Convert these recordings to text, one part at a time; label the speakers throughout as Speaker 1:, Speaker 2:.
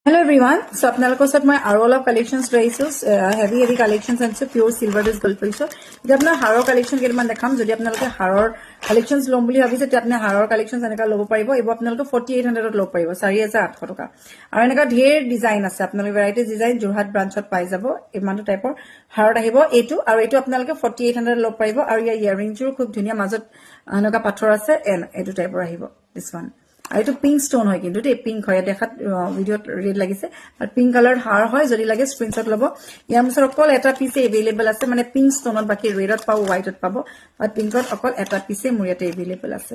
Speaker 1: Hello everyone. So আপোনালোকৰ ওচৰত মই আৰু অলপ কালেকশ্যনছ লৈছো হেভি কালেকশ্যনছ আনিছো পিওৰ চিলভাৰ ডিছ গল্ড পলিছৰ এতিয়া আপোনাৰ হাৰৰ কালেকশ্যন কেইটামান দেখাম যদি আপোনালোকে হাৰৰ কালেকশ্যনছ ল'ম বুলি ভাবিছে তেতিয়া আপুনি হাৰৰ কালেকশ্যনছ এনেকা ল'ব পাৰিব এইবোৰ আপোনালোকে 4800ত ল'ব পাৰিব 4800 টকা আৰু এনেকা ঢেৰ ডিজাইন আছে আপোনালোকে ভেৰাইটিজ ডিজাইন যোৰহাট ব্ৰাঞ্চত পাই যাব ইমানটো টাইপৰ হাৰত আহিব এইটো আৰু এইটো আপোনালোকে 4800ত ল'ব পাৰিব আৰু ইয়াৰ ইয়াৰিংজোৰ খুব ধুনীয়া মাজত এনেকা পাথৰ আছে এইটো টাইপৰ আহিব দিছ ওৱান আৰু এইটো পিংক ষ্টোন হয় কিন্তু দেই পিংক হয় দেখাত ভিডিঅ'ত ৰেড লাগিছে আৰু পিংক কালাৰ হাৰ হয় যদি লাগে স্ক্ৰীনশ্বট ল'ব ইয়াৰ পিছত অকল এটা পিছে এভেইলেবল আছে মানে পিংক ষ্টোনত বাকী ৰেডত পাব হোৱাইটত পাব বাট পিংকত অকল এটা পিছে মোৰ ইয়াতে এভেইলেবল আছে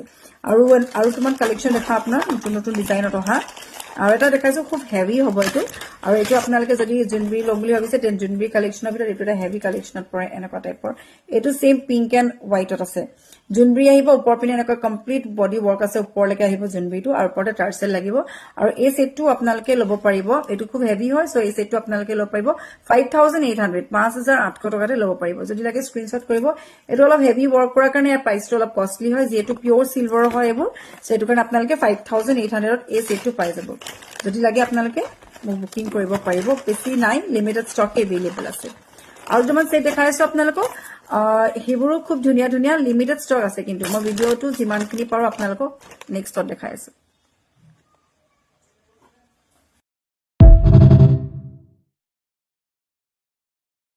Speaker 1: আৰু তোমাৰ কালেকশ্যন দেখা আপোনাৰ নতুন নতুন ডিজাইনত অহা আৰু এটা দেখাইছো খুব হেভি হ'ব এইটো আৰু এইটো আপোনালোকে যদি জুনবিৰি ল'ম বুলি ভাবিছে তেন জুনবিৰি কালেকশ্যনৰ ভিতৰত এইটো এটা হেভি কালেকশ্যনত পৰে এনেকুৱা টাইপৰ এইটো সেম পিংক এণ্ড হোৱাইটত আছে জুনবিৰি আহিব ওপৰ পিনে এনেকুৱা কমপ্লিট বডি ৱৰ্ক আছে ওপৰলৈকে আহিব জুনবিৰিটো আৰু ওপৰতে টাৰ্চেল লাগিব আৰু এই সেটটো আপোনালোকে ল'ব পাৰিব এইটো খুব হেভি হয় সো এই সেটটো আপোনালোকে ল'ব পাৰিব 5800 টকাতে ল'ব পাৰিব যদি লাগে স্ক্ৰীনশ্বট কৰিব এইটো অলপ হেভি ৱৰ্ক কৰাৰ কাৰণে ইয়াৰ প্ৰাইচটো অলপ কষ্টলি হয় যিহেতু পিওৰ চিলভাৰ হয় এইবোৰ সো এইটো কাৰণে আপোনালোকে 5800ত এই সেটটো পাই যাব যদি লাগে আপোনালোকে বুকিং কৰিব পাৰিব বেছি নাই লিমিটেড ষ্টক এভেইলেবল আছে আৰু তোমাৰ সেট দেখাই আছো আপোনালোকক সেইবোৰো খুব ধুনীয়া ধুনীয়া লিমিটেড ষ্টক আছে কিন্তু মই ভিডিঅ'টো যিমানখিনি পাৰো আপোনালোকক নেক্সটত দেখাই আছো